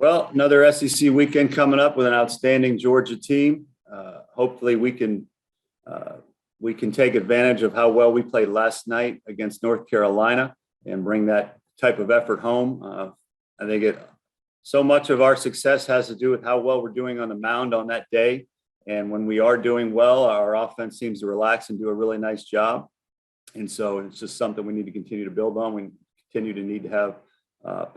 Well, another SEC weekend coming up with an outstanding Georgia team. Hopefully we can take advantage of how well we played last night against North Carolina and bring that type of effort home. I think so much of our success has to do with how well we're doing on the mound on that day. And when we are doing well, our offense seems to relax and do a really nice job. And so it's just something we need to continue to build on. We continue to need to have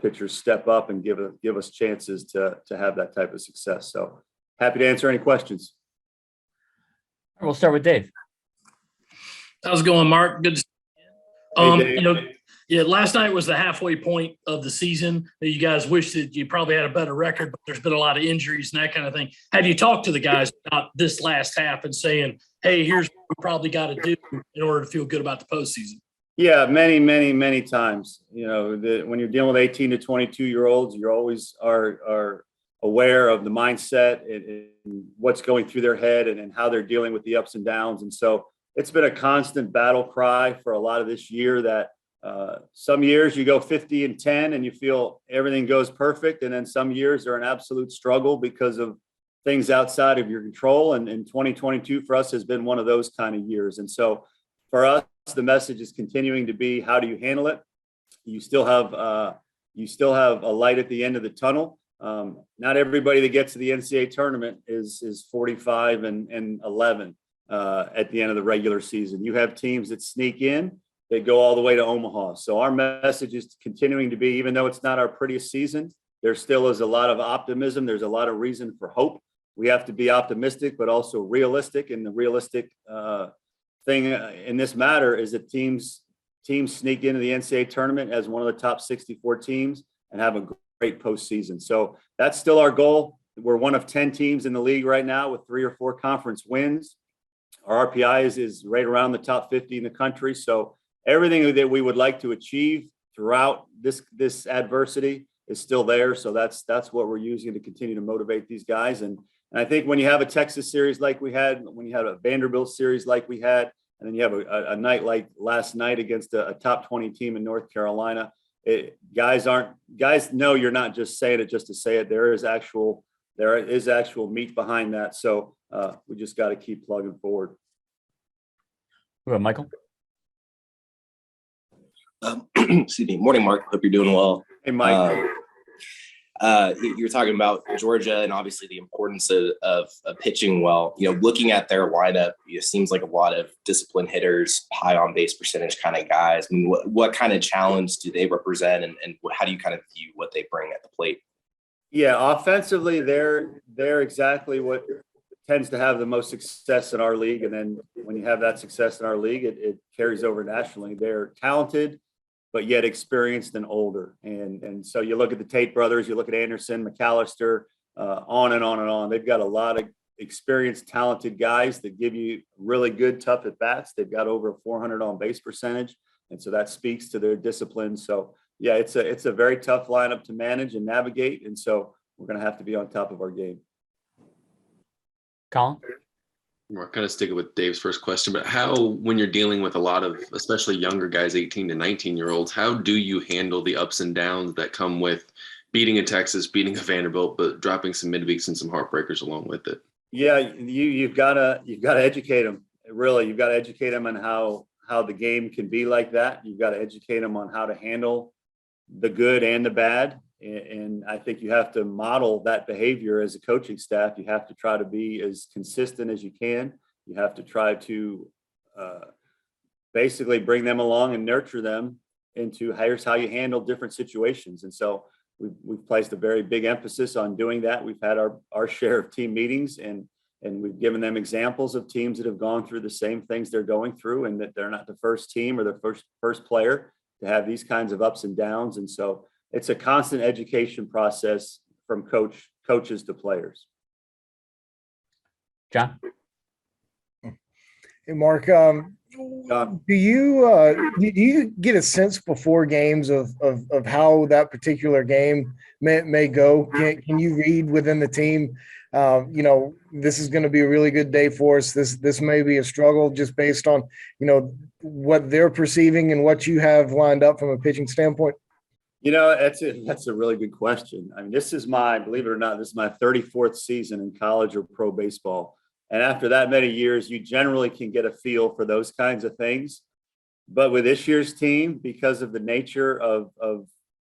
pitchers step up and give us chances to have that type of success. So happy to answer any questions. We'll start with Dave. How's it going, Mark? Good to see Dave. Last night was the halfway point of the season. You guys wish that you probably had a better record, but there's been a lot of injuries and that kind of thing. Have you talked to the guys about this last half and saying, hey, here's what we probably got to do in order to feel good about the postseason? Yeah, many times. When you're dealing with 18 to 22-year-olds, you always are aware of the mindset and what's going through their head and how they're dealing with the ups and downs. And so it's been a constant battle cry for a lot of this year that some years you go 50-10 and you feel everything goes perfect. And then some years are an absolute struggle because of things outside of your control. And 2022 for us has been one of those kind of years. And so for us, the message is continuing to be, how do you handle it? You still have a light at the end of the tunnel. Not everybody that gets to the NCAA tournament is 45 and 11 at the end of the regular season. You have teams that sneak in, they go all the way to Omaha. So our message is continuing to be, even though it's not our prettiest season, there still is a lot of optimism. There's a lot of reason for hope. We have to be optimistic, but also realistic. And the realistic thing in this matter is that teams sneak into the NCAA tournament as one of the top 64 teams and have a great postseason. So that's still our goal. We're one of 10 teams in the league right now with 3 or 4 conference wins. Our RPI is right around the top 50 in the country. So everything that we would like to achieve throughout this adversity is still there. So that's what we're using to continue to motivate these guys. And I think when you have a Texas series like we had, when you have a Vanderbilt series like we had, and then you have a night like last night against a top 20 team in North Carolina, guys know you're not just saying it just to say it. There is actual meat behind that. So we just got to keep plugging forward. Michael. Excuse me. Morning, Mark. Hope you're doing well. Hey, Mike. You're talking about Georgia and obviously the importance of pitching well. Looking at their lineup, it seems like a lot of disciplined hitters, high on base percentage kind of guys. I mean, what kind of challenge do they represent, and how do you kind of view what they bring at the plate? Yeah, offensively, they're exactly what tends to have the most success in our league. And then when you have that success in our league, it carries over nationally. They're talented, but yet experienced and older. And so you look at the Tate brothers, you look at Anderson, McAllister, on and on and on. They've got a lot of experienced, talented guys that give you really good, tough at-bats. They've got over 400 on-base percentage. And so that speaks to their discipline. So, yeah, it's a very tough lineup to manage and navigate. And so we're going to have to be on top of our game. Colin? We're kind of sticking with Dave's first question, but when you're dealing with a lot of, especially younger guys, 18 to 19-year-olds, how do you handle the ups and downs that come with beating a Texas, beating a Vanderbilt, but dropping some midweeks and some heartbreakers along with it? Yeah, you've got to educate them. Really, you've got to educate them on how the game can be like that. You've got to educate them on how to handle the good and the bad. And I think you have to model that behavior as a coaching staff. You have to try to be as consistent as you can. You have to try to basically bring them along and nurture them into here's how you handle different situations. And so we've placed a very big emphasis on doing that. We've had our share of team meetings and we've given them examples of teams that have gone through the same things they're going through, and that they're not the first team or the first player to have these kinds of ups and downs. And so it's a constant education process from coaches to players. John? Hey, Mark, do you get a sense before games of how that particular game may go? Can you read within the team, this is going to be a really good day for us. This may be a struggle just based on, what they're perceiving and what you have lined up from a pitching standpoint? That's a really good question. I mean, believe it or not, this is my 34th season in college or pro baseball. And after that many years, you generally can get a feel for those kinds of things. But with this year's team, because of the nature of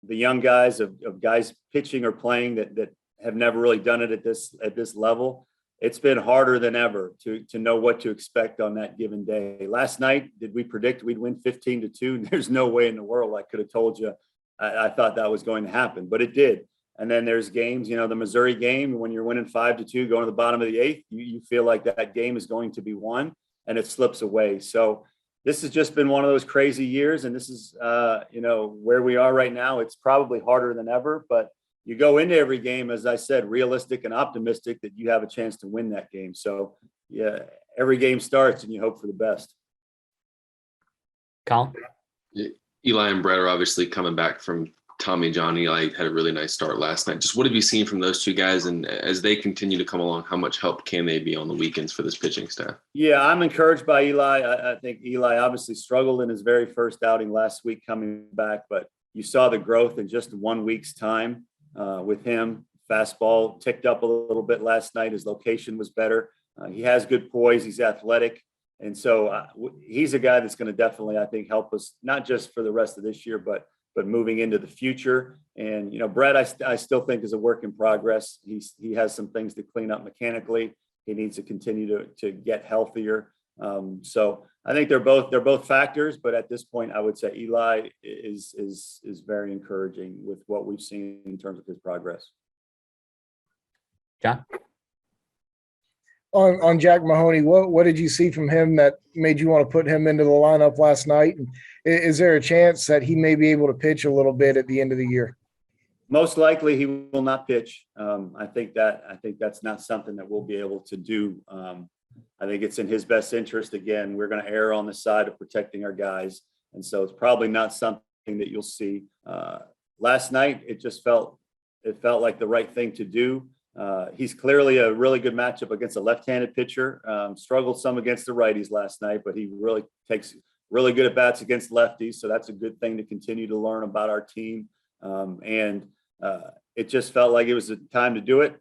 the young guys, of guys pitching or playing that have never really done it at this level, it's been harder than ever to know what to expect on that given day. Last night, did we predict we'd win 15-2? There's no way in the world I could have told you I thought that was going to happen, but it did. And then there's games, the Missouri game, when you're winning 5-2, going to the bottom of the eighth, you feel like that game is going to be won, and it slips away. So this has just been one of those crazy years, and this is, where we are right now. It's probably harder than ever, but you go into every game, as I said, realistic and optimistic that you have a chance to win that game. So, yeah, every game starts and you hope for the best. Colin? Eli and Brett are obviously coming back from Tommy John. Eli had a really nice start last night. Just what have you seen from those two guys? And as they continue to come along, how much help can they be on the weekends for this pitching staff? Yeah, I'm encouraged by Eli. I think Eli obviously struggled in his very first outing last week coming back, but you saw the growth in just 1 week's time with him. Fastball ticked up a little bit last night. His location was better. He has good poise. He's athletic. And so he's a guy that's going to definitely, I think, help us, not just for the rest of this year, but moving into the future. And, Brett, I still think is a work in progress. He has some things to clean up mechanically. He needs to continue to get healthier. So I think they're both factors, but at this point, I would say Eli is very encouraging with what we've seen in terms of his progress. John? On Jack Mahoney, what did you see from him that made you want to put him into the lineup last night? And is there a chance that he may be able to pitch a little bit at the end of the year? Most likely he will not pitch. I think that's not something that we'll be able to do. I think it's in his best interest. Again, we're going to err on the side of protecting our guys. And so it's probably not something that you'll see. Last night, it felt like the right thing to do. He's clearly a really good matchup against a left-handed pitcher. Struggled some against the righties last night, but he really takes really good at bats against lefties. So that's a good thing to continue to learn about our team. And it just felt like it was the time to do it.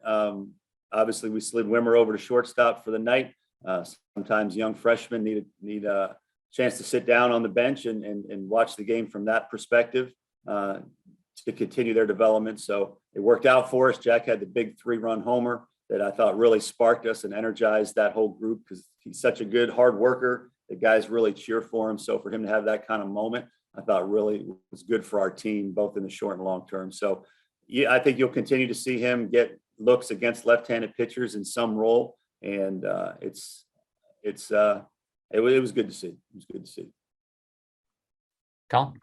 Obviously, we slid Wimmer over to shortstop for the night. Sometimes young freshmen need a chance to sit down on the bench and watch the game from that perspective to continue their development. So it worked out for us. Jack had the big 3-run homer that I thought really sparked us and energized that whole group because he's such a good hard worker. The guys really cheer for him. So for him to have that kind of moment, I thought really was good for our team, both in the short and long term. So yeah, I think you'll continue to see him get looks against left-handed pitchers in some role. And it was good to see. It was good to see. Colin?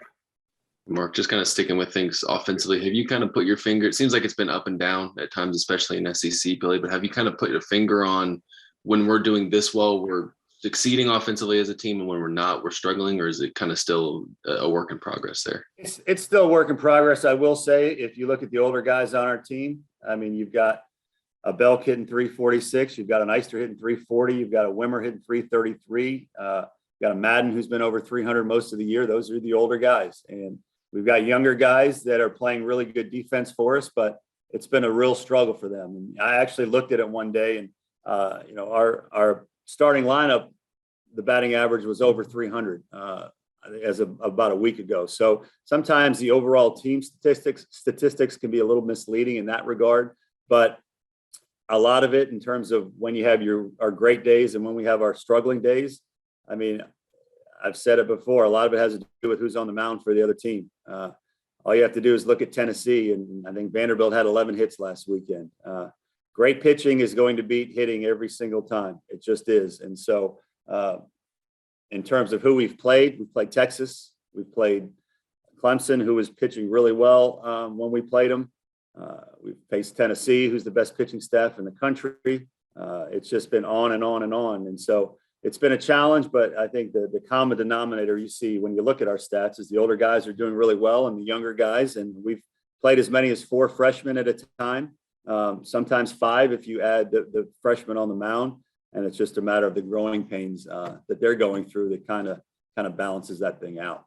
Mark, just kind of sticking with things offensively, have you kind of put your finger, it seems like it's been up and down at times, especially in SEC play, but have you kind of put your finger on when we're doing this well, we're succeeding offensively as a team, and when we're not, we're struggling, or is it kind of still a work in progress there? It's still a work in progress. I will say, if you look at the older guys on our team, I mean, you've got a Belk hitting 346, you've got an Eister hitting 340, you've got a Wimmer hitting 333, you've got a Madden who's been over 300 most of the year. Those are the older guys. And we've got younger guys that are playing really good defense for us, but it's been a real struggle for them. And I actually looked at it one day, and our starting lineup, the batting average was over 300 as of about a week ago. So sometimes the overall team statistics can be a little misleading in that regard, but a lot of it in terms of when you have our great days and when we have our struggling days. I mean, I've said it before, a lot of it has to do with who's on the mound for the other team. All you have to do is look at Tennessee, and I think Vanderbilt had 11 hits last weekend. Great pitching is going to beat hitting every single time. It just is. And so in terms of who we've played Texas, we've played Clemson, who was pitching really well when we played them. We've faced Tennessee, who's the best pitching staff in the country. It's just been on and on and on. And so it's been a challenge, but I think the common denominator you see when you look at our stats is the older guys are doing really well and the younger guys. And we've played as many as 4 freshmen at a time, sometimes 5 if you add the freshmen on the mound. And it's just a matter of the growing pains that they're going through that kind of balances that thing out.